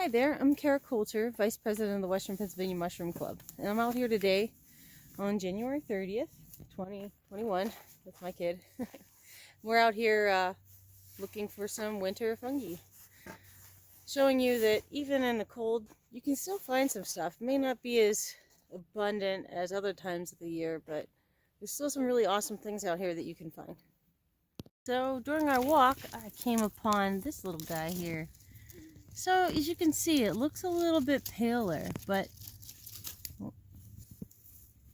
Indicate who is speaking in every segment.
Speaker 1: Hi there, I'm Cara Coulter, Vice President of the Western Pennsylvania Mushroom Club, and I'm out here today on January 30th, 2021, with my kid. We're out here looking for some winter fungi, showing you that even in the cold, you can still find some stuff. It may not be as abundant as other times of the year, but there's still some really awesome things out here that you can find. So during our walk, I came upon this little guy here. So as you can see, it looks a little bit paler, but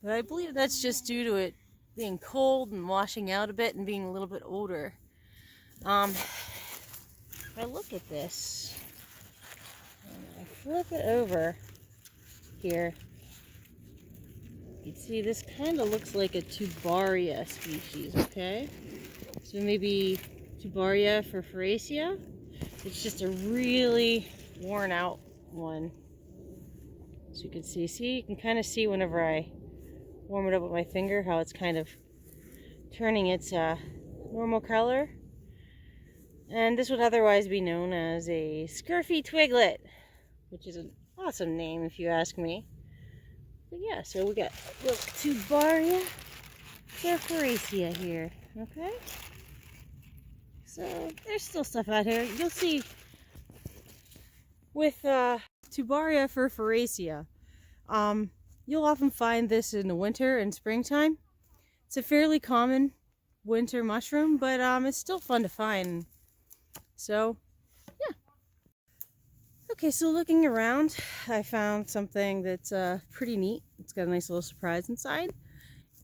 Speaker 1: I believe that's just due to it being cold and washing out a bit and being a little bit older. If I look at this, and I flip it over here, you can see this kind of looks like a Tubaria species, okay? So maybe Tubaria furfuracea. It's just a really worn out one. So you can see, you can kind of see whenever I warm it up with my finger how it's kind of turning its normal color. And this would otherwise be known as a scurfy twiglet, which is an awesome name if you ask me. But yeah, so we got little Tubaria furfuracea here, okay? So there's still stuff out here. You'll see with Tubaria furfuracea, you'll often find this in the winter and springtime. It's a fairly common winter mushroom, but it's still fun to find. So, yeah. Okay, so looking around, I found something that's pretty neat. It's got a nice little surprise inside.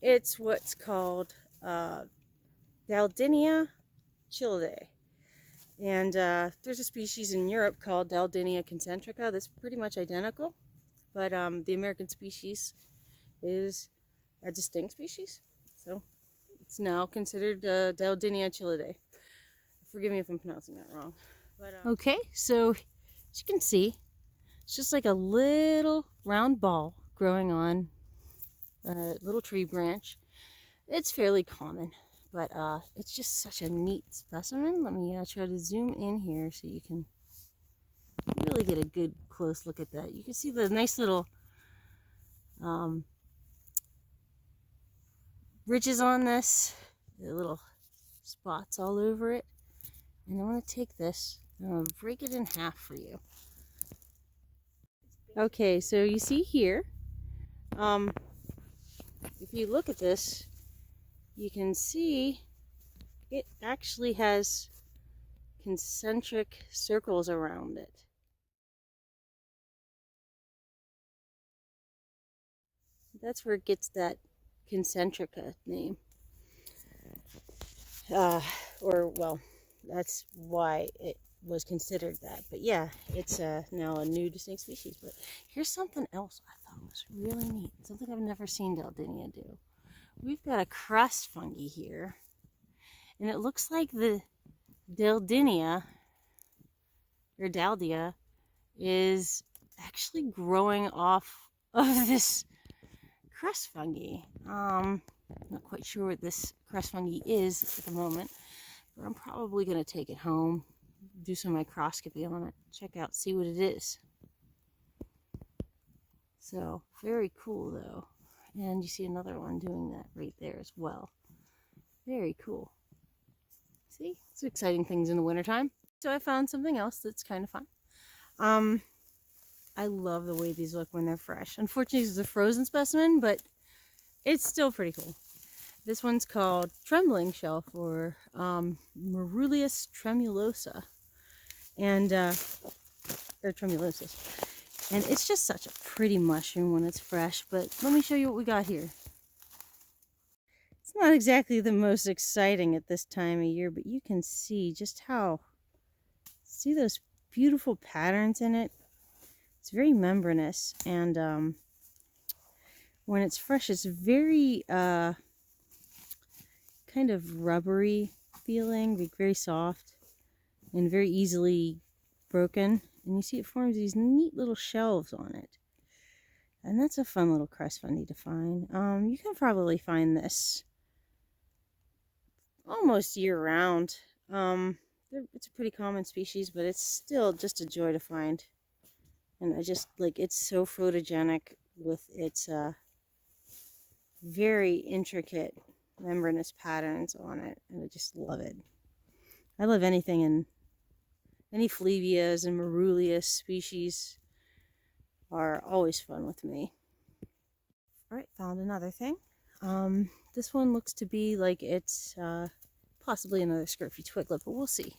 Speaker 1: It's what's called Daldinia chilidae. And there's a species in Europe called Daldinia concentrica that's pretty much identical. But the American species is a distinct species. So it's now considered Daldinia chilidae. Forgive me if I'm pronouncing that wrong. But, okay, so as you can see, it's just like a little round ball growing on a little tree branch. It's fairly common, but it's just such a neat specimen. Let me try to zoom in here so you can really get a good close look at that. You can see the nice little ridges on this, the little spots all over it. And I'm going to take this and I'm going to break it in half for you. Okay, so you see here, if you look at this, you can see it actually has concentric circles around it. That's where it gets that concentrica name. Well, that's why it was considered that. But yeah, it's now a new distinct species. But here's something else I thought was really neat. Something I've never seen Daldinia do. We've got a crust fungi here. And it looks like the Daldinia, or Daldia, is actually growing off of this crust fungi. I'm not quite sure what this crust fungi is at the moment. I'm probably going to take it home, do some microscopy on it, check out, see what it is. So, very cool though. And you see another one doing that right there as well. Very cool. See, it's exciting things in the wintertime. So I found something else that's kind of fun. I love the way these look when they're fresh. Unfortunately, it's a frozen specimen, but it's still pretty cool. This one's called trembling shelf, or Marulius tremulosa, and or tremulosus. And it's just such a pretty mushroom when it's fresh. But let me show you what we got here. It's not exactly the most exciting at this time of year, but you can see just how, see those beautiful patterns in it. It's very membranous, and when it's fresh, it's very kind of rubbery feeling, like very soft and very easily broken. And you see it forms these neat little shelves on it. And that's a fun little crust fungi to find. You can probably find this almost year round. It's a pretty common species, but it's still just a joy to find. And I just like, it's so photogenic with its very intricate membranous patterns on it, and I just love it. I love anything in any Flevias and Marulius species are always fun with me. All right, found another thing. This one looks to be like it's possibly another scurfy twiglet, but we'll see.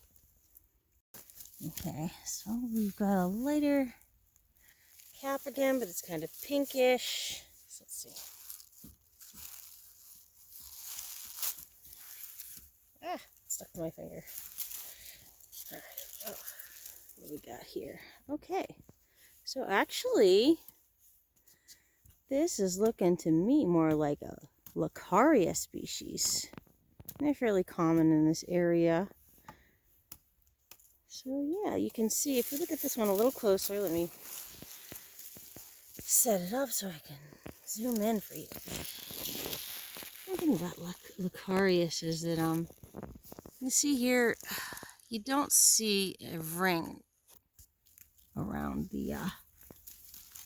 Speaker 1: Okay, so we've got a lighter cap again, but it's kind of pinkish. So let's see. Ah, stuck to my finger. All right, oh, what do we got here? Okay, so actually, this is looking to me more like a Lucaria species. They're fairly common in this area. So yeah, you can see, if you look at this one a little closer, let me set it up so I can zoom in for you. One thing about Lucarius is that you see here, you don't see a ring around the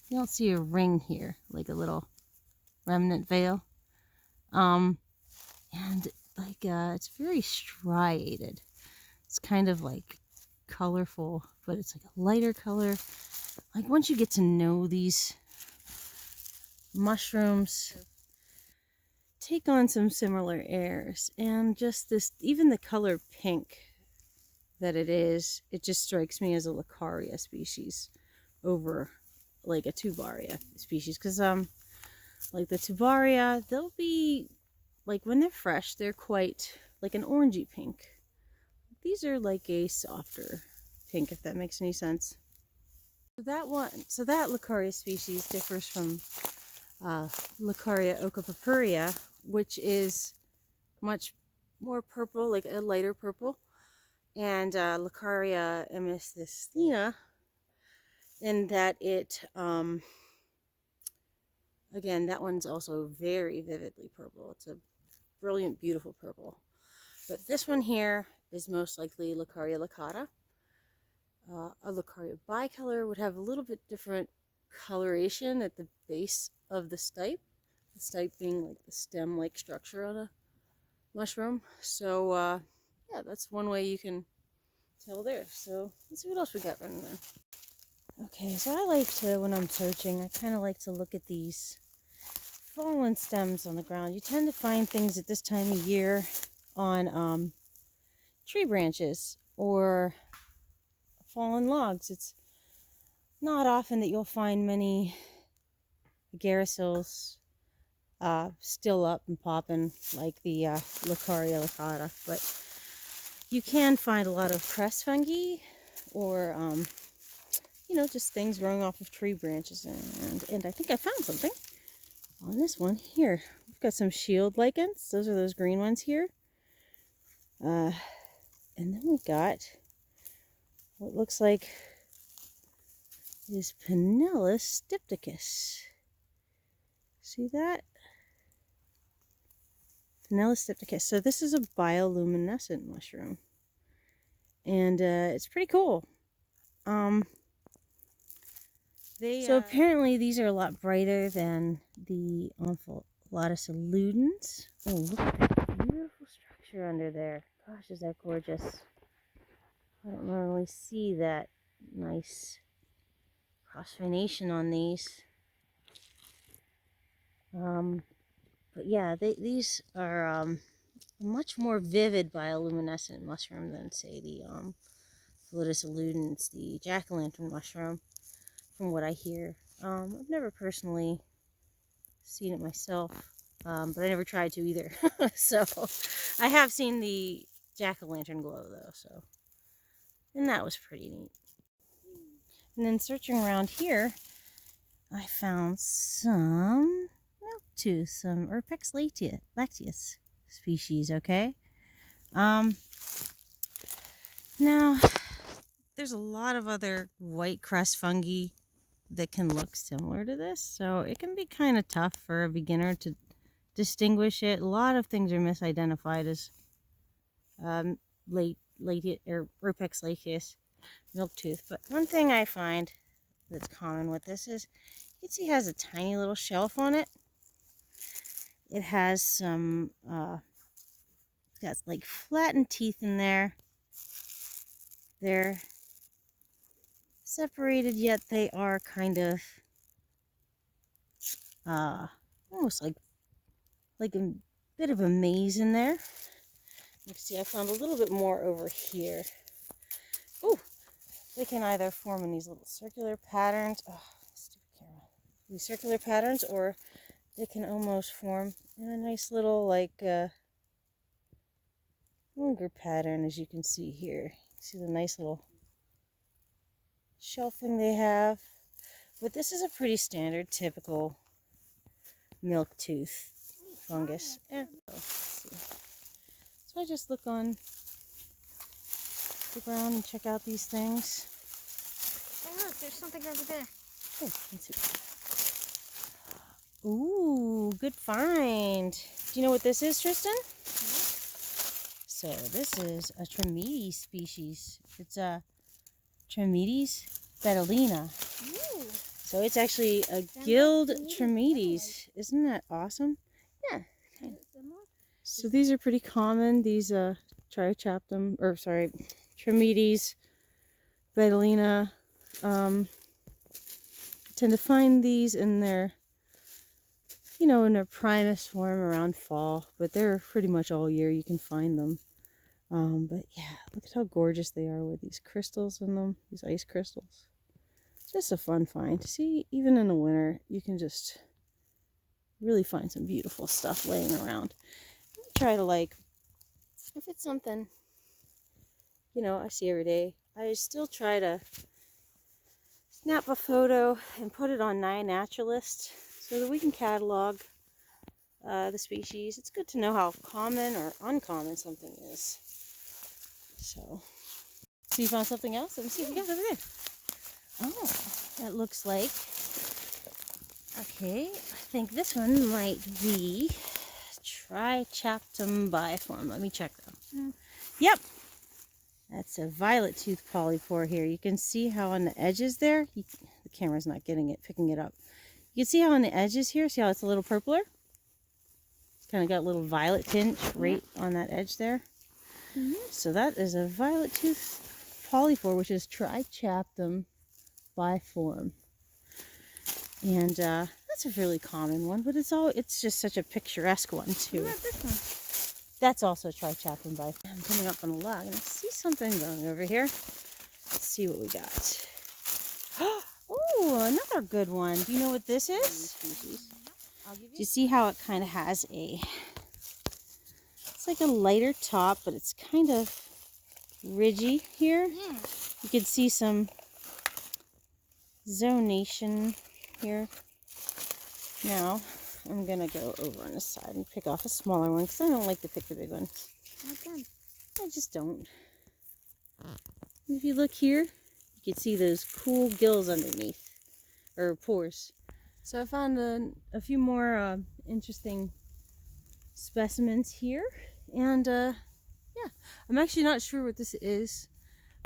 Speaker 1: you don't see a ring here, like a little remnant veil. And like it's very striated. It's kind of like colorful, but it's like a lighter color. Like once you get to know these mushrooms, take on some similar airs, and just this, even the color pink that it is, it just strikes me as a Lucaria species over like a Tubaria species, because like the Tubaria, they'll be like, when they're fresh, they're quite like an orangey pink. These are like a softer pink, if that makes any sense. So that Lucaria species differs from Lucaria ochopurpurea, which is much more purple, like a lighter purple, and Lucaria amethystina, in that it, again, that one's also very vividly purple. It's a brilliant, beautiful purple. But this one here is most likely Lucaria laccata. A Lucaria bicolor would have a little bit different coloration at the base of the stipe being like the stem-like structure on a mushroom. So yeah, that's one way you can tell there. So let's see what else we got running there. Okay, so I like to, when I'm searching, I kind of like to look at these fallen stems on the ground. You tend to find things at this time of year on tree branches or fallen logs. It's not often that you'll find many agaricils still up and popping like the Lucaria laccata, but you can find a lot of crest fungi or you know, just things growing off of tree branches. And I think I found something on this one here. We've got some shield lichens. Those are those green ones here. And then we got what looks like is Pinellus diptychus. See that? Pinellus diptychus. So this is a bioluminescent mushroom, and it's pretty cool. So apparently these are a lot brighter than the Omphalotus illudens. Oh, look at that beautiful structure under there. Gosh, is that gorgeous. I don't normally see that nice cross-venation on these. But yeah, these are a much more vivid bioluminescent mushroom than, say, the Omphalotus illudens, the jack-o'-lantern mushroom, from what I hear. I've never personally seen it myself, but I never tried to either. So I have seen the jack-o'-lantern glow though, so, and that was pretty neat. And then searching around here, I found some milktooth, some Urpex lacteus species. Okay, now there's a lot of other white crust fungi that can look similar to this, so it can be kind of tough for a beginner to distinguish it. A lot of things are misidentified as Urpex lacteus milktooth, but one thing I find that's common with this is, you can see it has a tiny little shelf on it. It has some, got like flattened teeth in there. They're separated, yet they are kind of almost like a bit of a maze in there. Let's see, I found a little bit more over here. Oh, they can either form in these little circular patterns. Oh, stupid camera. These circular patterns, or they can almost form in a nice little like longer pattern, as you can see here. See the nice little shelving they have. But this is a pretty standard, typical milk tooth fungus. Yeah. So I just look on the ground and check out these things.
Speaker 2: Oh look, there's something over there.
Speaker 1: Oh, let's see. Ooh, good find. Do you know what this is, Tristan? So this is a Trametes species. It's a Trametes betulina.
Speaker 2: Ooh.
Speaker 1: So it's actually a gilled Trametes. Isn't that awesome? Yeah. So these are pretty common. These Trichaptum, or sorry, Trametes betulina. I tend to find these in their, you know, in their primest form around fall, but they're pretty much all year you can find them. But yeah, look at how gorgeous they are with these crystals in them, these ice crystals. It's just a fun find. See, even in the winter, you can just really find some beautiful stuff laying around. I try to, like, if it's something, you know, I see every day, I still try to snap a photo and put it on iNaturalist so that we can catalog the species. It's good to know how common or uncommon something is. So you found something else? Let me see what we got over there. Oh, that looks like, okay, I think this one might be Trichaptum biform. Let me check though. Yep, that's a violet tooth polypore here. You can see how on the edges there, the camera's not getting it, picking it up. You can see how on the edges here, see how it's a little purpler? It's kind of got a little violet tinge right on that edge there. So that is a violet tooth polypore, which is Trichaptum biform. And that's a really common one, but it's just such a picturesque one too.
Speaker 2: What about this one?
Speaker 1: That's also Trichaptum biform. I'm coming up on a log and I see something going over here. Let's see what we got. Oh, another good one. Do you know what this is? Do you see how it kind of has it's like a lighter top, but it's kind of ridgy here.
Speaker 2: Yeah.
Speaker 1: You can see some zonation here. Now, I'm going to go over on this side and pick off a smaller one because I don't like to pick the big ones.
Speaker 2: Okay.
Speaker 1: I just don't. If you look here, you can see those cool gills underneath, or pores. So I found a few more interesting specimens here, and yeah, I'm actually not sure what this is.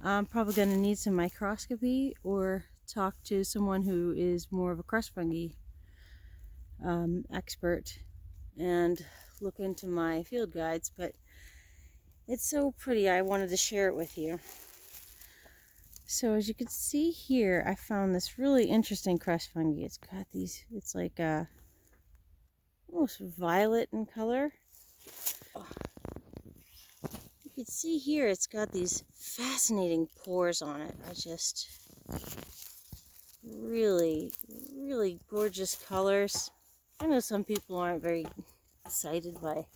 Speaker 1: I'm probably going to need some microscopy or talk to someone who is more of a crust fungi expert and look into my field guides, but it's so pretty I wanted to share it with you. So as you can see here, I found this really interesting crust fungi. It's got these, it's like almost violet in color. You can see here it's got these fascinating pores on it. I just really gorgeous colors. I know some people aren't very excited by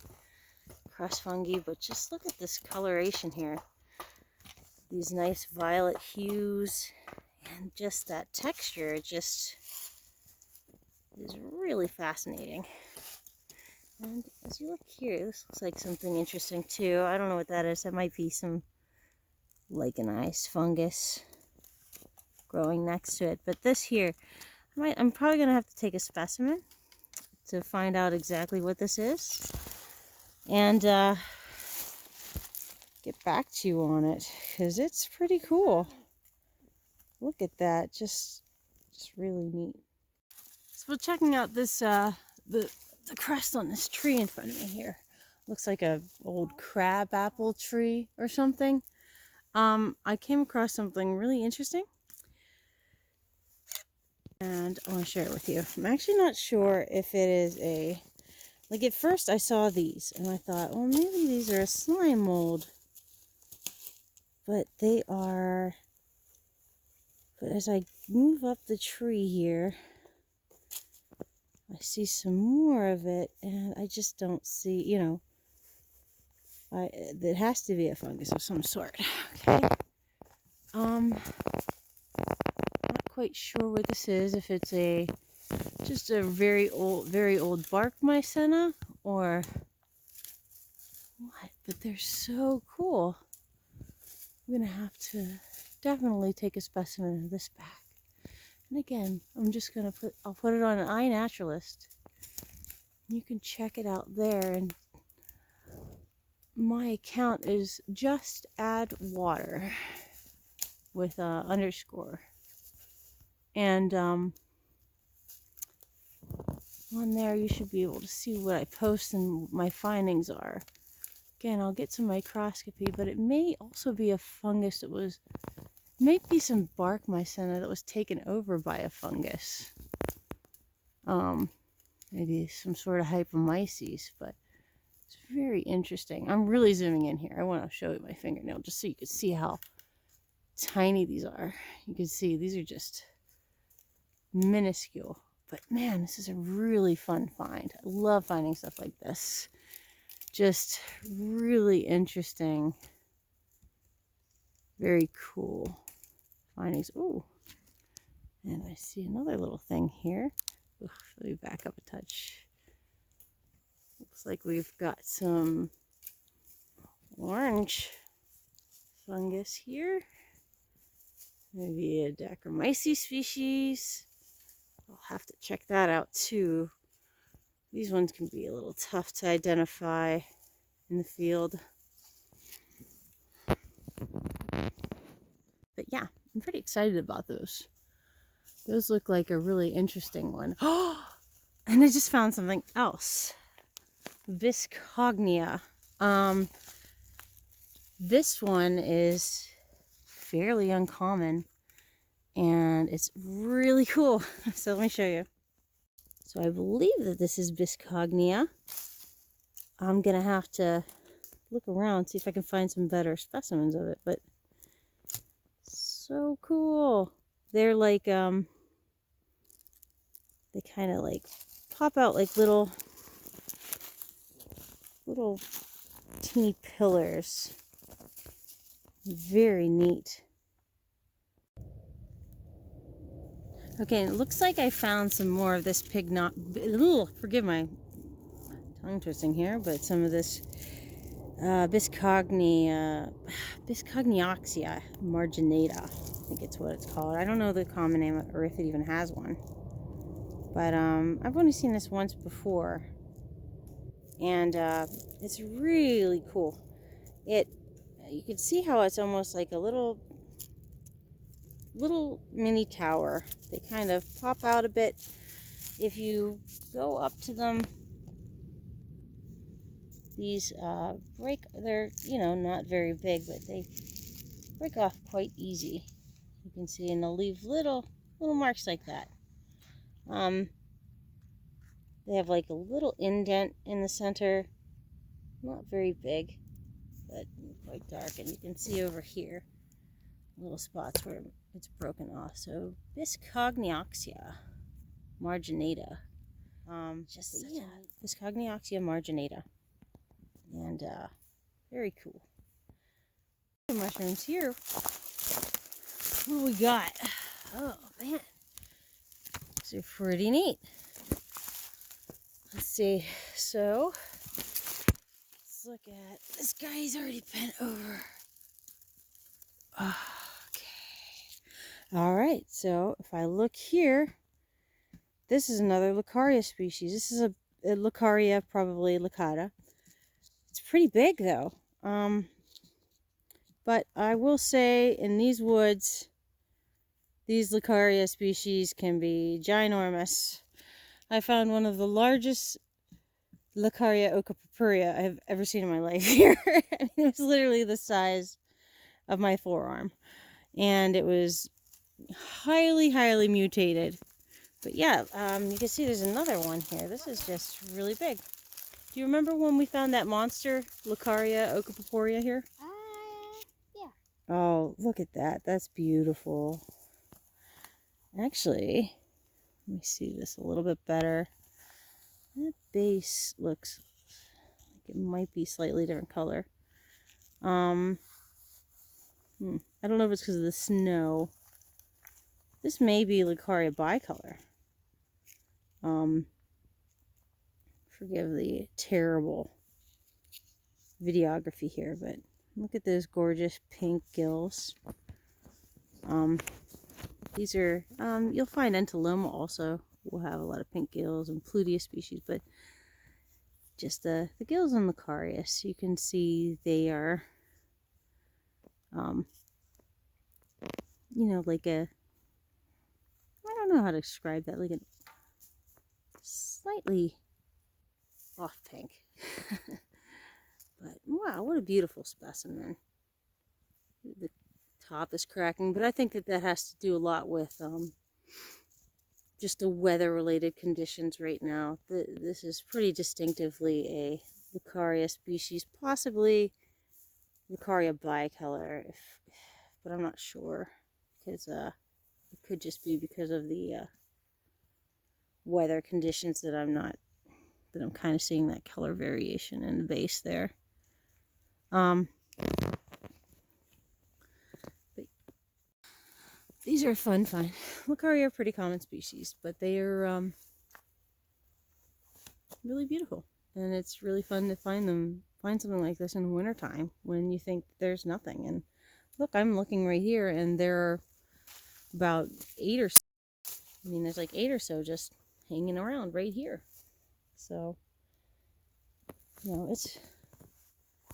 Speaker 1: crust fungi, but just look at this coloration here. These nice violet hues and just that texture just is really fascinating. And as you look here, this looks like something interesting too. I don't know what that is. That might be some lichenized fungus growing next to it. But this here, I'm probably going to have to take a specimen to find out exactly what this is. And get back to you on it, because it's pretty cool. Look at that. Just Just really neat. So checking out this the crest on this tree in front of me here. Looks like a old crab apple tree or something. I came across something really interesting, and I want to share it with you. I'm actually not sure if it is a, like at first I saw these and I thought, well, maybe these are a slime mold, but they are, but as I move up the tree here, I see some more of it, and I just don't see, you know, it has to be a fungus of some sort. Okay. Not quite sure what this is, if it's just a very old bark mycena or what, but they're so cool. I'm gonna have to definitely take a specimen of this back. And again, I'll put it on an iNaturalist. You can check it out there, and my account is just add water with a underscore. And on there you should be able to see what I post and my findings are. Again, I'll get some microscopy, but it may also be a fungus that was, maybe some bark mycena that was taken over by a fungus. Maybe some sort of hypomyces, but it's very interesting. I'm really zooming in here. I want to show you my fingernail just so you can see how tiny these are. You can see these are just minuscule, but man, this is a really fun find. I love finding stuff like this. Just really interesting, very cool findings. Ooh, and I see another little thing here. Ugh, let me back up a touch. Looks like we've got some orange fungus here. Maybe a Dacromyces species. I'll have to check that out too. These ones can be a little tough to identify in the field. But yeah, I'm pretty excited about those. Those look like a really interesting one. Oh, and I just found something else. Viscognia. This one is fairly uncommon, and it's really cool. So let me show you. So I believe that this is Viscognia. I'm gonna have to look around, see if I can find some better specimens of it, but so cool. They're like, they kind of like pop out like little teeny pillars. Very neat. Okay, it looks like I found some more of this forgive my tongue twisting here, but some of this Viscognioxia marginata, I think it's what it's called. I don't know the common name or if it even has one, but I've only seen this once before, and it's really cool. You can see how it's almost like a little mini tower. They kind of pop out a bit. If you go up to them, these they're, you know, not very big, but they break off quite easy. You can see, and they'll leave little marks like that. They have like a little indent in the center, not very big, but quite dark, and you can see over here little spots where it's broken off. So Viscognioxia marginata. Viscognioxia marginata. And very cool. The mushrooms here. What do we got? Oh man, these are pretty neat. Let's see. So let's look at this guy. He's already bent over. Okay. All right. So if I look here, this is another Lucaria species. This is a Lucaria, probably licata. It's pretty big though. But I will say in these woods, These Lucaria species can be ginormous. I found one of the largest Lucaria oca I have ever seen in my life here. I mean, it was literally the size of my forearm. And it was highly, highly mutated. But yeah, you can see there's another one here. This is just really big. Do you remember when we found that monster Lucaria oca here?
Speaker 2: Yeah.
Speaker 1: Oh, look at that. That's beautiful. Actually, let me see this a little bit better. That base looks like it might be slightly different color. I don't know if it's because of the snow. This may be Lucaria bicolor. Forgive the terrible videography here, but look at those gorgeous pink gills. These are, you'll find Entomoma also will have a lot of pink gills and Plutea species, but just the gills on Lucarius, you can see they are, you know, like a, I don't know how to describe that, like a slightly off pink. But wow, what a beautiful specimen. The top is cracking, but I think that that has to do a lot with just the weather-related conditions right now. This is pretty distinctively a Lucaria species, possibly Lucaria bicolor, but I'm not sure because it could just be because of the weather conditions that I'm kind of seeing that color variation in the base there. But these are fun find. Lucaria are pretty common species, but they are really beautiful. And it's really fun to find something like this in the wintertime when you think there's nothing. And look, I'm looking right here and there are about 8 or so. I mean, there's like 8 or so just hanging around right here. So, you know, it's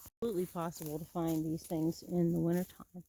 Speaker 1: absolutely possible to find these things in the wintertime.